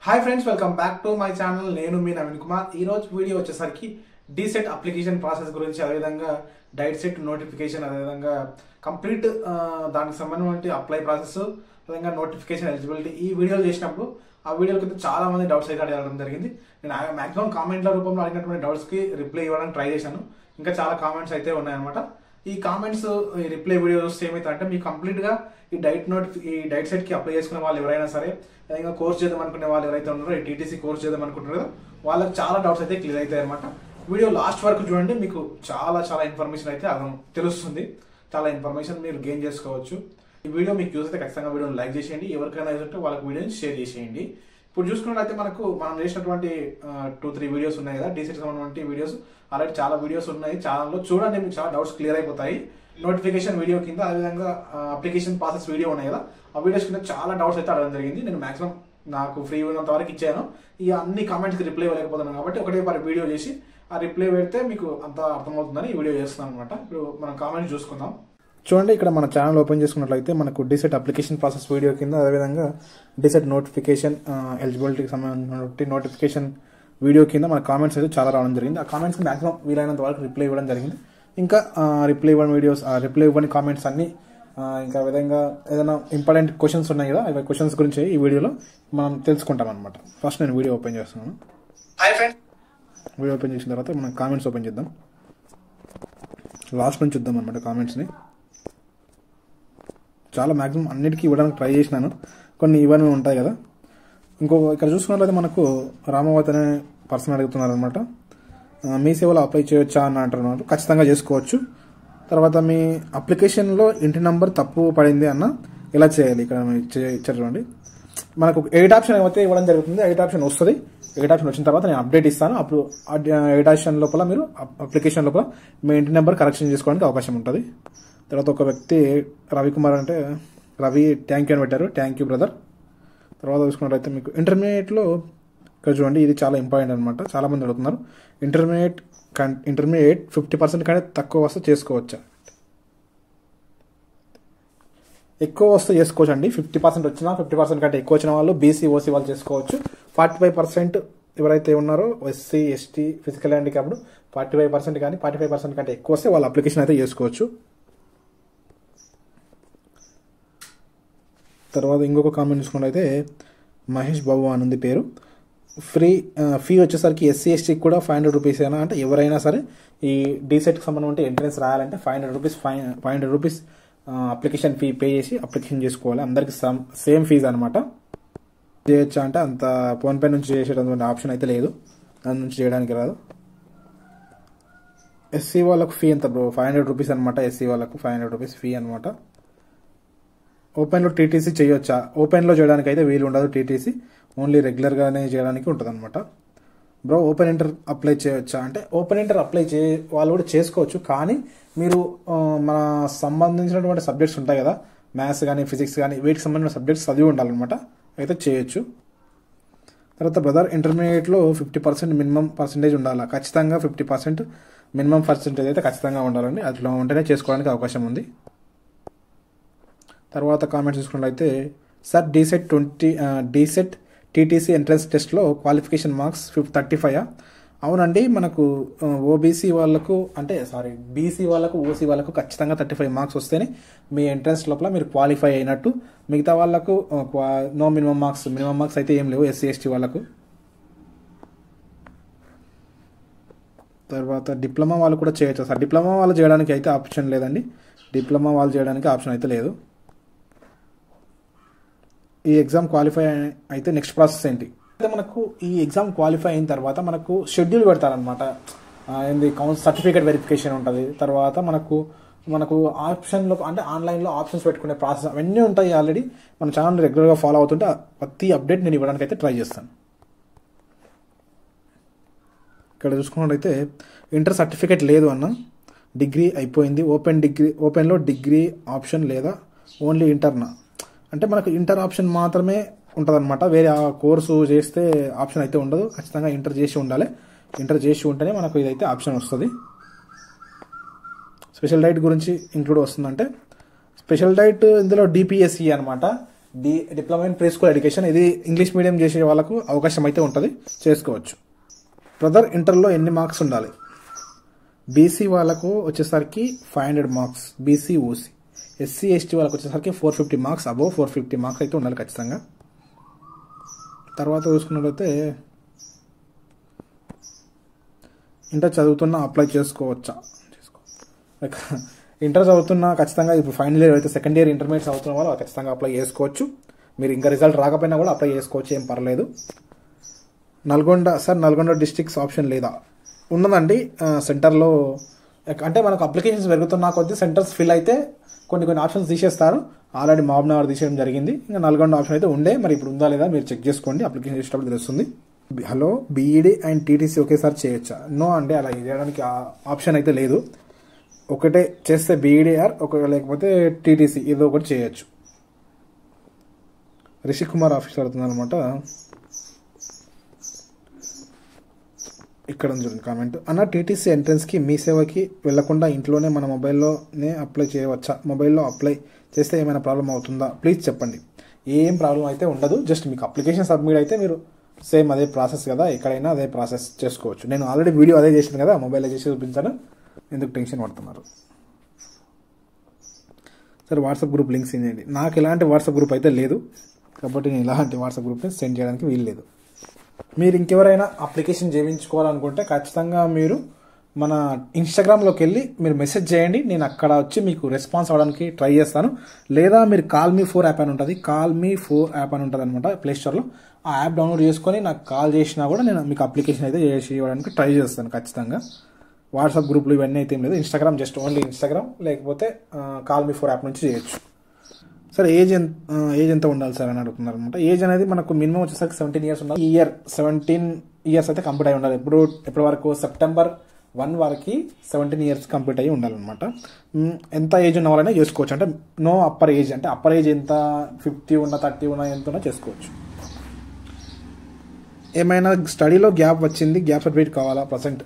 Hi friends, welcome back to my channel. నేను మీ నవీన్ కుమార్. ఈ రోజు వీడియో వచ్చేసరికి డీసెట్ అప్లికేషన్ ప్రాసెస్ గురించి, అదేవిధంగా డైట్ సెట్ నోటిఫికేషన్, అదేవిధంగా కంప్లీట్ దానికి సంబంధించిన అప్లై ప్రాసెస్, అదేవిధంగా నోటిఫికేషన్ ఎలిజిబిలిటీ ఈ వీడియోలు చేసినప్పుడు ఆ వీడియోల కింద చాలా మంది డౌట్స్ అయితే అడగడం జరిగింది. నేను మాక్సిమం కామెంట్ల రూపంలో అడిగినటువంటి డౌట్స్కి రిప్లై ఇవ్వడానికి ట్రై చేశాను. ఇంకా చాలా కామెంట్స్ అయితే ఉన్నాయన్నమాట. ఈ కామెంట్స్ రిప్లై వీడియోస్ ఏమైతే అంటే మీకు కంప్లీట్గా ఈ డైట్ సెట్ కి అప్లై చేసుకునే వాళ్ళు ఎవరైనా సరే, ఇంకా కోర్స్ చేద్దాం అనుకునే వాళ్ళు ఎవరైతే ఉన్నారో, ఈ టీటీసీ కోర్స్ చేద్దాం అనుకుంటారు కదా, వాళ్ళకి చాలా డౌట్స్ అయితే క్లియర్ అవుతాయి అనమాట. వీడియో లాస్ట్ వరకు చూడండి, మీకు చాలా చాలా ఇన్ఫర్మేషన్ అయితే తెలుస్తుంది. చాలా ఇన్ఫర్మేషన్ మీరు గెయిన్ చేసుకోవచ్చు. ఈ వీడియో మీకు యూస్ అయితే ఖచ్చితంగా వీడియోని లైక్ చేసేయండి. ఎవరికైనా యూస్ అయితే వాళ్ళకి వీడియోని షేర్ చేసేయండి. ఇప్పుడు చూసుకున్నట్లయితే మనం చేసినటువంటి 2-3 వీడియోస్ ఉన్నాయి కదా, డీసెట్ సంబంధించిన వీడియోస్. ఆల్రెడీ చాలా వీడియోస్ ఉన్నాయి ఛానల్లో, చూడండి, మీకు చాలా డౌట్స్ క్లియర్ అయిపోతాయి. నోటిఫికేషన్ వీడియో కింద, అదేవిధంగా అప్లికేషన్ ప్రాసెస్ వీడియో ఉన్నాయి కదా, ఆ వీడియోస్ కింద చాలా డౌట్స్ అయితే అడగడం జరిగింది. నేను మాక్సిమం నాకు ఫ్రీ ఉన్నంత వరకు ఇచ్చాను. ఈ అన్ని కామెంట్స్కి రిప్లై ఇవ్వలేకపోతున్నాను కాబట్టి ఒకటే వీడియో చేసి ఆ రిప్లై పెడితే మీకు అంత అర్థమవుతుందని ఈ వీడియో చేస్తున్నాను అనమాట. ఇప్పుడు మనం కామెంట్స్ చూసుకుందాం. చూడండి, ఇక్కడ మన ఛానల్ ఓపెన్ చేసుకున్నట్లయితే మనకు డీసెట్ అప్లికేషన్ ప్రాసెస్ వీడియో కింద, అదేవిధంగా డీసెట్ నోటిఫికేషన్ ఎలిజిబిలిటీకి సంబంధించిన నోటిఫికేషన్ వీడియో కింద మన కామెంట్స్ అయితే చాలా రావడం జరిగింది. ఆ కామెంట్స్కి మాక్సిమం వీలైనంత వరకు రిప్లై ఇవ్వడం జరిగింది. ఇంకా రిప్లై ఇవ్వని వీడియోస్, రిప్లై ఇవ్వని కామెంట్స్ అన్ని, ఇంకా విధంగా ఏదైనా ఇంపార్టెంట్ క్వశ్చన్స్ ఉన్నాయి కదా, అవి క్వశ్చన్స్ గురించి ఈ వీడియోలో మనం తెలుసుకుంటాం అనమాట. ఫస్ట్ నేను వీడియో ఓపెన్ చేస్తున్నాను. వీడియో ఓపెన్ చేసిన తర్వాత మనం కామెంట్స్ ఓపెన్ చేద్దాం. లాస్ట్ నుంచి చూద్దాం అనమాట కామెంట్స్ని. చాలా మ్యాక్సిమం అన్నిటికీ ఇవ్వడానికి ట్రై చేసినాను, కొన్ని ఇవన్నీ ఉంటాయి కదా. ఇక్కడ చూసుకున్నట్లయితే మనకు రామావతి అనే పర్సన్ అడుగుతున్నారు అనమాట. మీ సేవలో అప్లై చేయొచ్చా అని అంటున్నారు. ఖచ్చితంగా చేసుకోవచ్చు. తర్వాత మీ అప్లికేషన్లో ఇంటి నెంబర్ తప్పు పడింది అన్న ఎలా చేయాలి, ఇక్కడ ఇచ్చారు చూడండి. మనకు 8 ఆప్షన్ అయితే ఇవ్వడం జరుగుతుంది. 8 ఆప్షన్ వస్తుంది. 8 ఆప్షన్ వచ్చిన తర్వాత నేను అప్డేట్ ఇస్తాను. అప్పుడు 8 ఆప్షన్ లోపల మీరు అప్లికేషన్ లోపల మీ ఇంటి నెంబర్ కరెక్షన్ చేసుకోవడానికి అవకాశం ఉంటుంది. తర్వాత ఒక వ్యక్తి రవికుమార్ అంటే రవి థ్యాంక్ యూ అని పెట్టారు. Thank you brother. తర్వాత చూసుకున్నట్లయితే మీకు ఇంటర్మీడియట్లో ఇక్కడ చూడండి, ఇది చాలా ఇంపార్టెంట్ అనమాట. చాలా మంది అడుగుతున్నారు. ఇంటర్మీడియట్ 50% కంటే తక్కువ వస్తే చేసుకోవచ్చా? ఎక్కువ వస్తే చేసుకోవచ్చు అండి. 50% వచ్చినా, 50% కంటే ఎక్కువ వచ్చిన వాళ్ళు బీసీ ఓసీ వాళ్ళు చేసుకోవచ్చు. 45% ఎవరైతే ఉన్నారో ఎస్సీ ఎస్టీ ఫిజికల్ హ్యాండిక్యాప్డ్ 45% కానీ 45% కంటే ఎక్కువ వస్తే వాళ్ళ అప్లికేషన్ అయితే చేసుకోవచ్చు. తర్వాత ఇంకొక కామెంట్ చూసుకున్నట్లయితే మహేష్ బాబు అని ఉంది పేరు. ఫీ వచ్చేసరికి ఎస్సీ ఎస్టీకి కూడా 500 రూపీస్ అయినా, అంటే ఎవరైనా సరే ఈ డీసెట్కి సంబంధించి ఎంట్రన్స్ రాయాలంటే 500 రూపీస్ అప్లికేషన్ ఫీ పే చేసి అప్లికేషన్ చేసుకోవాలి. అందరికి సేమ్ ఫీజు అనమాట. చేయొచ్చా అంటే అంత ఫోన్పే నుంచి చేసేటటువంటి ఆప్షన్ అయితే లేదు, దాని నుంచి చేయడానికి రాదు. ఎస్సీ వాళ్ళకు ఫీ ఎంత బ్రో? 500 రూపీస్ అనమాట. ఎస్సీ వాళ్ళకు 500 రూపీస్ ఫీ అనమాట. ఓపెన్లో టీటీసీ చేయొచ్చా? ఓపెన్లో చేయడానికి అయితే వీలు ఉండదు. టీటీసీ ఓన్లీ రెగ్యులర్గానే చేయడానికి ఉంటుంది అనమాట. బ్రో ఓపెన్ ఇంటర్ అప్లై చేయొచ్చా అంటే ఓపెన్ ఇంటర్ అప్లై వాళ్ళు కూడా చేసుకోవచ్చు. కానీ మీరు మన సంబంధించినటువంటి సబ్జెక్ట్స్ ఉంటాయి కదా, మ్యాథ్స్ కానీ ఫిజిక్స్ కానీ వీటికి సంబంధించిన సబ్జెక్ట్స్ చదివి ఉండాలన్నమాట. అయితే చేయొచ్చు. తర్వాత బ్రదర్ ఇంటర్మీడియట్లో 50% మినిమం పర్సెంటేజ్ ఉండాలా? ఖచ్చితంగా 50% మినిమం పర్సెంటేజ్ అయితే ఖచ్చితంగా ఉండాలండి. అట్లా ఉంటేనే చేసుకోవడానికి అవకాశం ఉంది. తర్వాత కామెంట్స్ చూసుకున్నట్లయితే సార్ డీసెట్ టీటీసీ ఎంట్రన్స్ టెస్ట్లో క్వాలిఫికేషన్ మార్క్స్ 35. అవునండి, మనకు ఓబీసీ వాళ్ళకు బీసీ వాళ్ళకు ఓసీ వాళ్ళకు ఖచ్చితంగా 35 మార్క్స్ వస్తేనే మీ ఎంట్రన్స్ లోపల మీరు క్వాలిఫై అయినట్టు. మిగతా వాళ్ళకు నో మినిమం మార్క్స్ అయితే ఏం లేవు ఎస్సీ ఎస్టీ వాళ్ళకు. తర్వాత డిప్లొమా వాళ్ళు కూడా చేయొచ్చు సార్? డిప్లొమా వాళ్ళు చేయడానికి అయితే ఆప్షన్ లేదండి. డిప్లొమా వాళ్ళు చేయడానికి ఆప్షన్ అయితే లేదు. ఈ ఎగ్జామ్ క్వాలిఫై అయితే నెక్స్ట్ ప్రాసెస్ ఏంటి? అయితే మనకు ఈ ఎగ్జామ్ క్వాలిఫై అయిన తర్వాత మనకు షెడ్యూల్ పెడతారనమాట. ఏంది సర్టిఫికేట్ వెరిఫికేషన్ ఉంటుంది. తర్వాత మనకు ఆప్షన్లో అంటే ఆన్లైన్లో ఆప్షన్స్ పెట్టుకునే ప్రాసెస్ అవన్నీ ఉంటాయి. ఆల్రెడీ మన ఛానల్ రెగ్యులర్గా ఫాలో అవుతుంటే ప్రతి అప్డేట్ నేను ఇవ్వడానికి అయితే ట్రై చేస్తాను. ఇక్కడ చూసుకున్నట్టయితే ఇంటర్ సర్టిఫికేట్ లేదు అన్న, డిగ్రీ అయిపోయింది. ఓపెన్లో డిగ్రీ ఆప్షన్ లేదా ఓన్లీ ఇంటర్నా? అంటే మనకు ఇంటర్ ఆప్షన్ మాత్రమే ఉంటుంది అనమాట. వేరే కోర్సు చేస్తే ఆప్షన్ అయితే ఉండదు. ఖచ్చితంగా ఇంటర్ చేసి ఉండాలి. ఇంటర్ చేసి ఉంటేనే మనకు ఇదైతే ఆప్షన్ వస్తుంది. స్పెషల్ డైట్ గురించి ఇంక్లూడ్ వస్తుందంటే స్పెషల్ డైట్ ఇందులో డిపిఎస్సి అనమాట. Diploma in pre school education. ఇది ఇంగ్లీష్ మీడియం చేసే వాళ్ళకు అవకాశం అయితే ఉంటుంది, చేసుకోవచ్చు. బ్రదర్ ఇంటర్లో ఎన్ని మార్క్స్ ఉండాలి? బీసీ వాళ్ళకు వచ్చేసరికి 500 marks, BC OC. SC ST వాళ్ళకి వచ్చేసరికి 450 మార్క్స్, అబోవ్ 450 మార్క్స్ అయితే ఉండాలి ఖచ్చితంగా. తర్వాత చూసుకున్నట్లయితే ఇంటర్ చదువుతున్నా అప్లై చేసుకోవచ్చా? ఇంటర్ చదువుతున్నా ఖచ్చితంగా ఇప్పుడు ఫైనల్ ఇయర్ అయితే సెకండ్ ఇయర్ ఇంటర్మీడియట్ చదువుతున్న వాళ్ళు ఖచ్చితంగా అప్లై చేసుకోవచ్చు. మీరు ఇంకా రిజల్ట్ రాకపోయినా కూడా అప్లై చేసుకోవచ్చు, ఏం పర్లేదు. నల్గొండ డిస్ట్రిక్ట్స్ ఆప్షన్ లేదా? ఉన్నదండి. సెంటర్లో అంటే మనకు అప్లికేషన్స్ పెరుగుతున్న కొద్దీ సెంటర్స్ ఫిల్ అయితే కొన్ని ఆప్షన్స్ తీసేస్తారు. ఆల్రెడీ మహబూబ్నగర్ తీసేయడం జరిగింది. ఇంకా నల్గొండ ఆప్షన్ అయితే ఉండే, మరి ఇప్పుడు ఉందా లేదా మీరు చెక్ చేసుకోండి, అప్లికేషన్ చేసేటప్పుడు తెలుస్తుంది. హలో, బీఈడి అండ్ టీటీసీ ఒకేసారి చేయొచ్చా? నో అండి, అలా చేయడానికి ఆప్షన్ అయితే లేదు. ఒకటే చేస్తే బీఈడిఆర్, లేకపోతే టీటీసీ ఏదో ఒకటి చేయొచ్చు. రిషి కుమార్ ఆఫీసర్ అవుతుంది అనమాట. ఇక్కడ చూడండి కామెంట్. అన్న, టీటీసీ ఎంట్రన్స్కి మీ సేవకి వెళ్లకుండా ఇంట్లోనే మన మొబైల్లోనే అప్లై చేయవచ్చా? మొబైల్లో అప్లై చేస్తే ఏమైనా ప్రాబ్లం అవుతుందా? ప్లీజ్ చెప్పండి. ఏం ప్రాబ్లం అయితే ఉండదు. జస్ట్ మీకు అప్లికేషన్ సబ్మిట్ అయితే మీరు సేమ్ అదే ప్రాసెస్ కదా, ఎక్కడైనా అదే ప్రాసెస్ చేసుకోవచ్చు. నేను ఆల్రెడీ వీడియో అదే చేశాను కదా, మొబైల్లో చేసి చూపించాను, ఎందుకు టెన్షన్ పడుతున్నారు? సరే, వాట్సాప్ గ్రూప్ లింక్స్ చేయండి. నాకు ఎలాంటి వాట్సాప్ గ్రూప్ అయితే లేదు, కాబట్టి నేను ఇలాంటి వాట్సాప్ గ్రూప్ని సెండ్ చేయడానికి వీలు లేదు. మీరు ఇంకెవరైనా అప్లికేషన్ చేయించుకోవాలనుకుంటే ఖచ్చితంగా మీరు మన ఇన్స్టాగ్రామ్లోకి వెళ్ళి మీరు మెసేజ్ చేయండి. నేను అక్కడ వచ్చి మీకు రెస్పాన్స్ అవ్వడానికి ట్రై చేస్తాను. లేదా మీరు కాల్ మీ 4 యాప్ అని ఉంటుంది, కాల్ మీ 4 యాప్ అని ఉంటుంది అనమాట ప్లేస్టోర్లో. ఆ యాప్ డౌన్లోడ్ చేసుకొని నాకు కాల్ చేసినా కూడా నేను మీకు అప్లికేషన్ అయితే చేసి ఇవ్వడానికి ట్రై చేస్తాను ఖచ్చితంగా. వాట్సాప్ గ్రూప్లు ఇవన్నీ అయితే ఏం లేదు. ఇన్స్టాగ్రామ్, జస్ట్ ఓన్లీ ఇన్స్టాగ్రామ్, లేకపోతే కాల్ మీ 4 యాప్ నుంచి చేయొచ్చు. సార్ ఏజ్ ఎంత ఉండాలి సార్ అని అడుగుతున్నారు అనమాట. ఏజ్ అనేది మనకు మినిమం వచ్చేసరికి 17 ఇయర్స్ ఉండాలి. ఈ ఇయర్ 17 ఇయర్స్ అయితే కంప్లీట్ అయి ఉండాలి. ఎప్పటి వరకు? సెప్టెంబర్ 1 వరకు 17 ఇయర్స్ కంప్లీట్ అయ్యి ఉండాలన్నమాట. ఎంత ఏజ్ ఉన్న వాళ్ళైనా చేసుకోవచ్చు. అంటే నో అప్పర్ ఏజ్, అంటే అప్పర్ ఏజ్ ఎంత 50 ఉన్నా 30 ఉన్నా ఎంత ఉన్నా చేసుకోవచ్చు. ఏమైనా స్టడీలో గ్యాప్ వచ్చింది, గ్యాప్ సర్టిఫికేట్ కావాలా? ప్రజెంట్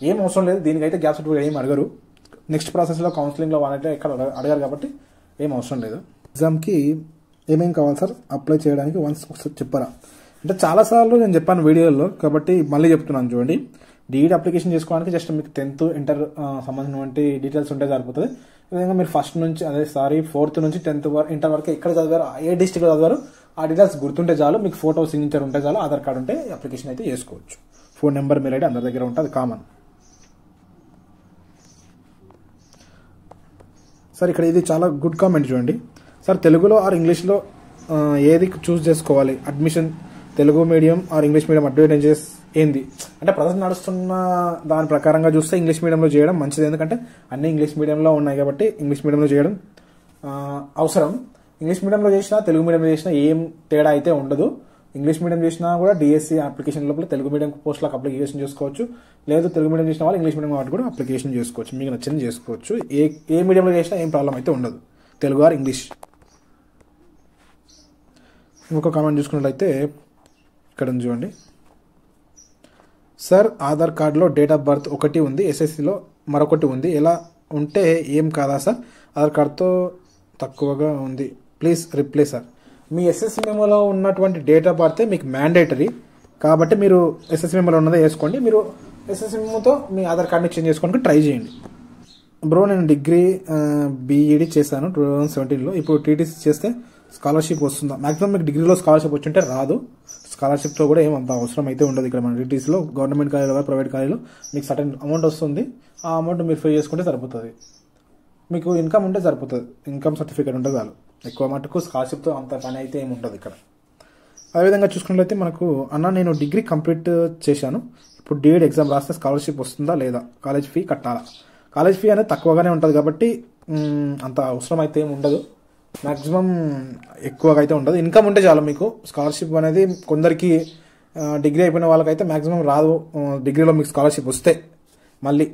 ఏం అవసరం లేదు, దీనికైతే గ్యాప్ సర్టిఫికేట్ ఏం అడగరు. నెక్స్ట్ ప్రాసెస్లో కౌన్సిలింగ్లో వాళ్ళైతే ఎక్కడ అడగారు కాబట్టి ఏం అవసరం లేదు. ఎగ్జామ్కి ఏమేం కావాలి సార్ అప్లై చేయడానికి ఒకసారి చెప్పారా? అంటే చాలాసార్లు నేను చెప్పాను వీడియోలో, కాబట్టి మళ్ళీ చెప్తున్నాను చూడండి. డీఈడీ అప్లికేషన్ చేసుకోవడానికి జస్ట్ మీకు 10th ఇంటర్ సంబంధించినటువంటి డీటెయిల్స్ ఉంటే సరిపోతుంది. విధంగా మీరు ఫస్ట్ నుంచి 4th నుంచి 10th ఇంటర్ వరకు ఎక్కడ చదివారు, ఏ డిస్ట్రిక్ట్లో చదివారు, ఆ డీటెయిల్స్ గుర్తుంటే చాలు. మీకు ఫోటో సిగ్నేచర్ ఉంటే చాలు, ఆధార్ కార్డు ఉంటే అప్లికేషన్ అయితే చేసుకోవచ్చు. ఫోన్ నెంబర్, మెయిల్ ఐడి అందరి దగ్గర ఉంటుంది, కామన్. సార్ ఇక్కడ ఇది చాలా గుడ్ కామెంట్ చూడండి. సార్ తెలుగులో ఆర్ ఇంగ్లీష్లో ఏది చూస్ చేసుకోవాలి? Admission Telugu medium are English medium advantages ఏంది? అంటే ప్రజెంట్ నడుస్తున్న దాని ప్రకారంగా చూస్తే ఇంగ్లీష్ మీడియంలో చేయడం మంచిది. ఎందుకంటే అన్ని ఇంగ్లీష్ మీడియంలో ఉన్నాయి కాబట్టి ఇంగ్లీష్ మీడియంలో చేయడం అవసరం. ఇంగ్లీష్ మీడియంలో చేసినా తెలుగు మీడియంలో చేసినా ఏం తేడా అయితే ఉండదు. ఇంగ్లీష్ మీడియం చేసినా కూడా డిఎస్సి అప్లికేషన్ లోపల తెలుగు మీడియం పోస్టులకు అప్లికేషన్ చేసుకోవచ్చు. లేదు తెలుగు మీడియం చేసిన వాళ్ళు ఇంగ్లీష్ మీడియం వాటి కూడా అప్లికేషన్ చేసుకోవచ్చు. మీకు నచ్చింది చేసుకోవచ్చు. ఏ మీడియంలో చేసినా ఏం ప్రాబ్లం అయితే ఉండదు, తెలుగు ఆర్ ఇంగ్లీష్. ఇంకొక కామెంట్ చూసుకున్నట్లయితే ఇక్కడ చూడండి. సార్ ఆధార్ కార్డులో డేట్ ఆఫ్ బర్త్ ఒకటి ఉంది, ఎస్ఎస్సిలో మరొకటి ఉంది, ఎలా ఉంటే ఏం కాదా సార్? ఆధార్ కార్డుతో తక్కువగా ఉంది, ప్లీజ్ రిప్లై సార్. మీ ఎస్ఎస్సి మెమోలో ఉన్నటువంటి డేట్ ఆఫ్ బర్త్ మీకు మ్యాండేటరీ కాబట్టి మీరు ఎస్ఎస్సి మెమోలో ఉన్నదే వేసుకోండి. మీరు ఎస్ఎస్సి మెమోతో మీ ఆధార్ కార్డ్ని చేంజ్ చేసుకోవడానికి ట్రై చేయండి. బ్రో నేను డిగ్రీ బీఈడి చేశాను 2017లో. ఇప్పుడు టీటీసీ చేస్తే స్కాలర్షిప్ వస్తుందా? మాక్సిమం మీకు డిగ్రీలో స్కాలర్షిప్ వచ్చుంటే రాదు. స్కాలర్షిప్తో కూడా ఏమంత అవసరం అయితే ఉండదు. ఇక్కడ మన టీటీసీలో గవర్నమెంట్ కాలేజీలో ప్రైవేట్ కాలేజీలో మీకు సర్టెన్ అమౌంట్ వస్తుంది. ఆ అమౌంట్ మీరు పే చేసుకుంటే సరిపోతుంది. మీకు ఇన్కమ్ ఉంటే సరిపోతుంది, ఇన్కమ్ సర్టిఫికేట్ ఉంటే చాలు. ఎక్కువ మటుకు స్కాలర్షిప్తో అంత పని అయితే ఏమి ఉండదు ఇక్కడ. అదేవిధంగా చూసుకున్నట్లయితే మనకు అన్న నేను డిగ్రీ కంప్లీట్ చేశాను, ఇప్పుడు డిఎడ్ ఎగ్జామ్ రాస్తే స్కాలర్షిప్ వస్తుందా లేదా? కాలేజ్ ఫీ కట్టాలా? కాలేజ్ ఫీ అనేది తక్కువగానే ఉంటుంది కాబట్టి అంత అవసరం అయితే ఏమి ఉండదు. మ్యాక్సిమం ఎక్కువగా అయితే ఉండదు. ఇన్కమ్ ఉంటే చాలు మీకు. స్కాలర్షిప్ అనేది కొందరికి డిగ్రీ అయిపోయిన వాళ్ళకైతే మ్యాక్సిమం రాదు. డిగ్రీలో మీకు స్కాలర్షిప్ వస్తే మళ్ళీ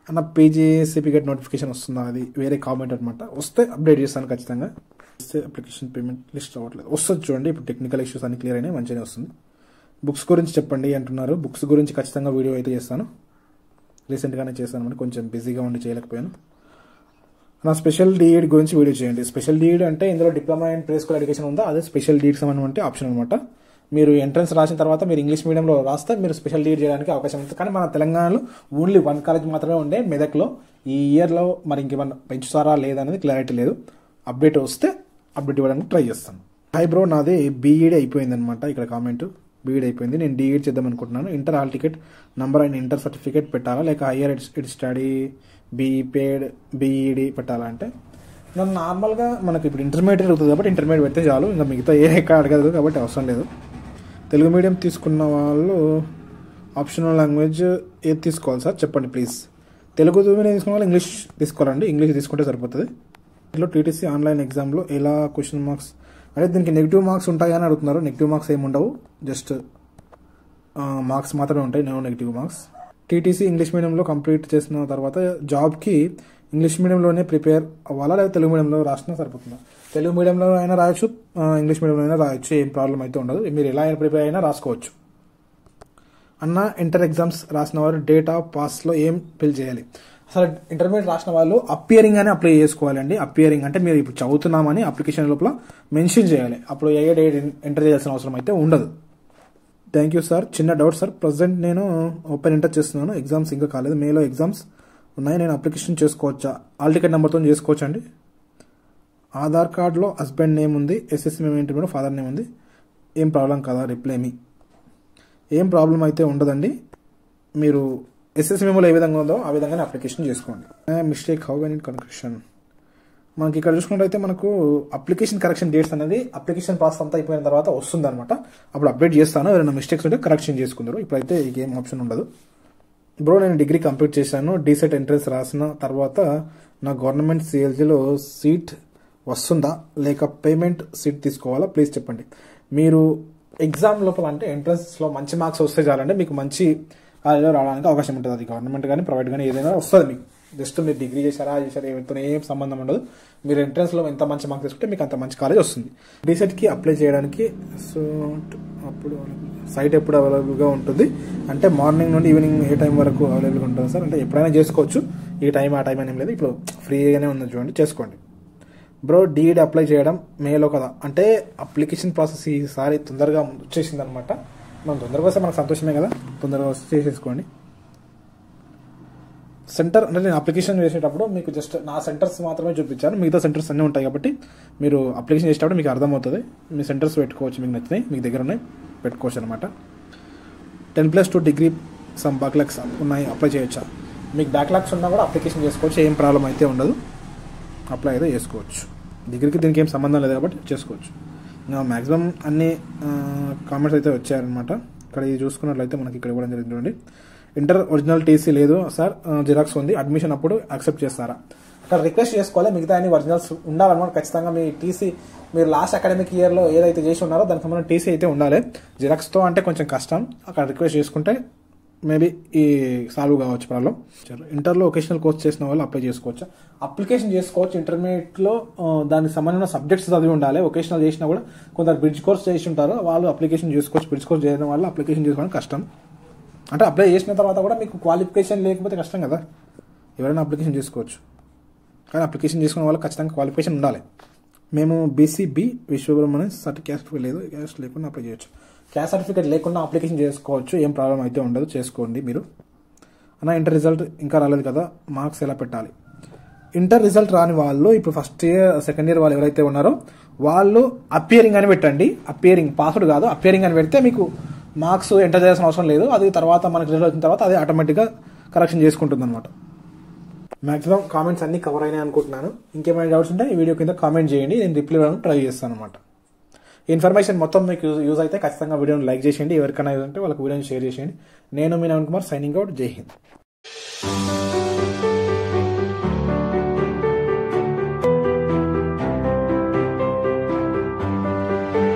అన్న పీజీసీపీగేట్ నోటిఫికేషన్ వస్తుందా? అది వేరే కామెంట్ అనమాట. వస్తే అప్డేట్ చేస్తాను ఖచ్చితంగా. వస్తే అప్లికేషన్ పేమెంట్ లిస్ట్ అవ్వట్లేదు, వస్తుంది చూడండి. ఇప్పుడు టెక్నికల్ ఇష్యూస్ అన్ని క్లియర్ అయినాయి, మంచిగానే వస్తుంది. బుక్స్ గురించి చెప్పండి అంటున్నారు. బుక్స్ గురించి ఖచ్చితంగా వీడియో అయితే చేస్తాను. రీసెంట్గానే చేస్తాను, కొంచెం బిజీగా ఉండి చేయలేకపోయాను. నా స్పెషల్ డిఎడ్ గురించి వీడియో చేయండి. స్పెషల్ డిఎడ్ అంటే ఇందులో diploma and pre school education ఉందో అదే స్పెషల్ డిఎడ్ సంబంధించి ఆప్షన్ అనమాట. మీరు ఎంట్రన్స్ రాసిన తర్వాత మీరు ఇంగ్లీష్ మీడియంలో రాస్తే మీరు స్పెషల్ డిఎడ్ చేయడానికి అవకాశం ఉంటుంది. కానీ మన తెలంగాణలో ఓన్లీ 1 కాలేజ్ మాత్రమే ఉండే మెదక్లో. ఈ ఇయర్లో మరి ఇంకేమన్నా పెంచుతారా లేదా అనేది క్లారిటీ లేదు. అప్డేట్ వస్తే అప్డేట్ ఇవ్వడానికి ట్రై చేస్తాను. హై బ్రో, నాది బీఈడీ అయిపోయింది అనమాట. ఇక్కడ కామెంట్ బీఈడీ అయిపోయింది, నేను డిఈడి చేద్దాం అనుకుంటున్నాను. Inter hall ticket number and inter certificate పెట్టాలా లేక హైయర్ ఎడ్ స్టడీ బీఈపేడ్ బీఈడీ పెట్టాలా అంటే నన్ను నార్మల్గా మనకి ఇప్పుడు ఇంటర్మీడియట్ అవుతుంది కాబట్టి ఇంటర్మీడియట్ పెడితే చాలు. ఇంకా మిగతా ఏ ఎక్కడ అడగదు కాబట్టి అవసరం లేదు. తెలుగు మీడియం తీసుకున్న వాళ్ళు ఆప్షనల్ లాంగ్వేజ్ ఏది తీసుకోవాలి సార్ చెప్పండి ప్లీజ్. తెలుగు మీడియం తీసుకున్న వాళ్ళు ఇంగ్లీష్ తీసుకోవాలండి. ఇంగ్లీష్ తీసుకుంటే సరిపోతుంది. ఇంట్లో టీటీసీ ఆన్లైన్ ఎగ్జామ్లో ఎలా క్వశ్చన్ మార్క్స్ అంటే దీనికి నెగిటివ్ మార్క్స్ ఉంటాయి అని అడుగుతున్నారు. నెగిటివ్ మార్క్స్ ఏమి ఉండవు, జస్ట్ మార్క్స్ మాత్రమే ఉంటాయి, no negative marks. TTC English మీడియంలో కంప్లీట్ చేసిన తర్వాత జాబ్కి ఇంగ్లీష్ మీడియంలోనే ప్రిపేర్ అవ్వాలా లేదా తెలుగు మీడియంలో రాసినా సరిపోతుందా? తెలుగు మీడియంలో అయినా రాయొచ్చు, ఇంగ్లీష్ మీడియంలో అయినా రాయొచ్చు, ఏం ప్రాబ్లం అయితే ఉండదు. మీరు ఎలా అయినా ప్రిపేర్ అయినా రాసుకోవచ్చు. అన్న ఇంటర్ ఎగ్జామ్స్ రాసిన వారు డేట్ ఆఫ్ పాస్లో ఏం ఫిల్ చేయాలి? అసలు ఇంటర్మీడియట్ రాసిన వాళ్ళు అపియరింగ్ అని అప్లై చేసుకోవాలండి. అపియరింగ్ అంటే మీరు ఇప్పుడు చదువుతున్నామని అప్లికేషన్ లోపల మెన్షన్ చేయాలి. అప్పుడు ఏ డేట్ ఎంటర్ చేయాల్సిన అవసరం అయితే ఉండదు. Thank you sir. చిన్న డౌట్ సార్, ప్రజెంట్ నేను ఓపెన్ ఇంటర్ చేస్తున్నాను, ఎగ్జామ్స్ ఇంకా కాలేదు, మేలో ఎగ్జామ్స్ ఉన్నాయి, నేను అప్లికేషన్ చేసుకోవచ్చా? ఆల్ టికెట్ నెంబర్తో చేసుకోవచ్చా అండి? ఆధార్ కార్డులో హస్బెండ్ నేమ్ ఉంది, ఎస్ఎస్సి మేము ఇంటర్మీడియట్ ఫాదర్ నేమ్ ఉంది, ఏం ప్రాబ్లం కదా? రిప్లై మీ ఏం ప్రాబ్లం అయితే ఉండదండి. మీరు ఎస్ఎస్సి మెమోలో ఏ విధంగా ఉందో ఆ విధంగానే అప్లికేషన్ చేసుకోండి. Mistake how can it correction? మనకి ఇక్కడ చూసుకున్నట్లయితే మనకు అప్లికేషన్ కరెక్షన్ డేట్స్ అనేది అప్లికేషన్ ప్రాసెస్ అంతా అయిపోయిన తర్వాత వస్తుంది అనమాట. అప్పుడు అప్డేట్ చేస్తాను, ఎవరైనా మిస్టేక్స్ ఉంటే కరెక్షన్ చేసుకుందరు. ఇప్పుడైతే ఈ ఏం ఆప్షన్ ఉండదు. బ్రో, నేను డిగ్రీ కంప్లీట్ చేశాను, డీసెట్ ఎంట్రన్స్ రాసిన తర్వాత నా గవర్నమెంట్ సిఎల్జీలో సీట్ వస్తుందా లేక పేమెంట్ సీట్ తీసుకోవాలా? ప్లీజ్ చెప్పండి. మీరు ఎగ్జామ్ లోపల అంటే ఎంట్రన్స్లో మంచి మార్క్స్ వస్తే చాలంటే మీకు మంచి కాలేజీలో రావడానికి అవకాశం ఉంటుంది. అది గవర్నమెంట్ కానీ ప్రైవేట్ కానీ ఏదైనా వస్తుంది మీకు. జస్ట్ మీరు డిగ్రీ చేశారా ఏమితో ఏం సంబంధం ఉండదు. మీరు ఎంట్రన్స్లో ఎంత మంచి మార్క్స్ తీసుకుంటే మీకు అంత మంచి కాలేజ్ వస్తుంది. డీసెట్కి అప్లై చేయడానికి సో అప్పుడు సైట్ ఎప్పుడు అవైలబుల్గా ఉంటుంది అంటే మార్నింగ్ నుండి ఈవినింగ్ ఏ టైం వరకు అవైలబుల్గా ఉంటుంది సార్? అంటే ఎప్పుడైనా చేసుకోవచ్చు, ఈ టైం ఆ టైం అని ఏం లేదు, ఇప్పుడు ఫ్రీగానే ఉంది చూడండి, చేసుకోండి. బ్రో, డిఈడి అప్లై చేయడం మేలో కదా, అంటే అప్లికేషన్ ప్రాసెస్ ఈసారి తొందరగా వచ్చేసింది అనమాట. మనం తొందరగా వస్తే మనకు సంతోషమే కదా, తొందరగా వస్తే చేసేసుకోండి. సెంటర్ అంటే నేను అప్లికేషన్ చేసేటప్పుడు మీకు జస్ట్ నా సెంటర్స్ మాత్రమే చూపించాను, మిగతా సెంటర్స్ అన్నీ ఉంటాయి కాబట్టి మీరు అప్లికేషన్ చేసేటప్పుడు మీకు అర్థమవుతుంది. మీ సెంటర్స్ పెట్టుకోవచ్చు, మీకు నచ్చినాయి మీకు దగ్గర ఉన్నాయి పెట్టుకోవచ్చు అనమాట. 10+2 డిగ్రీ సమ్ బ్యాక్లాగ్స్ ఉన్నాయి, అప్లై చేయొచ్చా? మీకు బ్యాక్లాగ్స్ ఉన్నా కూడా అప్లికేషన్ చేసుకోవచ్చు, ఏం ప్రాబ్లం అయితే ఉండదు, అప్లై అయితే చేసుకోవచ్చు. డిగ్రీకి దీనికి ఏం సంబంధం లేదు కాబట్టి చేసుకోవచ్చు. మ్యాక్సిమం అన్ని కామెంట్స్ అయితే వచ్చాయన్నమాట. ఇక్కడ ఇది చూసుకున్నట్లయితే మనకి ఇక్కడ ఇవ్వడం జరిగింది చూడండి. ఇంటర్ ఒరిజినల్ టీసీ లేదు సార్, జిరాక్స్ ఉంది, అడ్మిషన్ అప్పుడు యాక్సెప్ట్ చేస్తారా? అక్కడ రిక్వెస్ట్ చేసుకోవాలి, మిగతా అన్ని ఒరిజినల్స్ ఉండాలన్నమాట. ఖచ్చితంగా మీ టీసీ మీరు లాస్ట్ అకాడమిక్ ఇయర్లో ఏదైతే చేసి ఉన్నారో దానికి సంబంధించిన టీసీ అయితే ఉండాలి. జిరాక్స్తో అంటే కొంచెం కష్టం, అక్కడ రిక్వెస్ట్ చేసుకుంటే మేబీ ఈ సాల్వ్ కావచ్చు ప్రాబ్లం. ఇంటర్లో వొకేషనల్ కోర్స్ చేసిన వాళ్ళు అప్లై చేసుకోవచ్చు, అప్లికేషన్ చేసుకోవచ్చు. ఇంటర్మీడియట్లో దానికి సంబంధించిన సబ్జెక్ట్స్ చదివి ఉండాలి. వొకేషనల్ చేసినా కూడా కొందరు బ్రిడ్జ్ కోర్స్ చేసి ఉంటారు, వాళ్ళు అప్లికేషన్ చేసుకోవచ్చు. బ్రిడ్జ్ కోర్స్ చేయడం వల్ల అప్లికేషన్ చేసుకోవడం కష్టం. అంటే అప్లై చేసిన తర్వాత కూడా మీకు క్వాలిఫికేషన్ లేకపోతే కష్టం కదా, ఎవరైనా అప్లికేషన్ చేసుకోవచ్చు. కానీ అప్లికేషన్ చేసుకునే వాళ్ళకి ఖచ్చితంగా క్వాలిఫికేషన్ ఉండాలి. మేము బీసీబీ విశ్వబ్రహ్మణ్యం సర్టిఫికేట్ లేదు, క్యాస్ట్ లేకుండా అప్లై చేయొచ్చు. క్యాస్ట్ సర్టిఫికేట్ లేకుండా అప్లికేషన్ చేసుకోవచ్చు, ఏం ప్రాబ్లం అయితే ఉండదు, చేసుకోండి మీరు. అన్న ఇంటర్ రిజల్ట్ ఇంకా రాలేదు కదా, మార్క్స్ ఎలా పెట్టాలి? ఇంటర్ రిజల్ట్ రాని వాళ్ళు ఇప్పుడు ఫస్ట్ ఇయర్ సెకండ్ ఇయర్ వాళ్ళు ఎవరైతే ఉన్నారో వాళ్ళు అపియరింగ్ అని పెట్టండి. అపియరింగ్ పాస్వర్డ్ కాదు, అపియరింగ్ అని పెడితే మీకు మార్క్స్ ఎంటర్ చేయాల్సిన అవసరం లేదు. అది తర్వాత మనకి రిజల్ట్ వచ్చిన తర్వాత అది ఆటోమేటిక్గా కరెక్షన్ చేసుకుంటుంది అనమాట. మ్యాక్సిమం కామెంట్స్ అన్ని కవర్ అయినాయి అనుకుంటున్నాను. ఇంకేమైనా డౌట్స్ ఉంటే ఈ వీడియో కింద కామెంట్ చేయండి, నేను రిప్లై ఇవ్వడానికి ట్రై చేస్తాను అనమాట. ఇన్ఫర్మేషన్ మొత్తం మీకు యూజ్ అయితే ఖచ్చితంగా వీడియోని లైక్ చేసేయండి, ఎవరికైనా యూజ్ అంటే వాళ్ళకి వీడియోని షేర్ చేసేయండి. నేను మీ నవీన్ కుమార్, సైనింగ్ అవుట్. జై హింద్.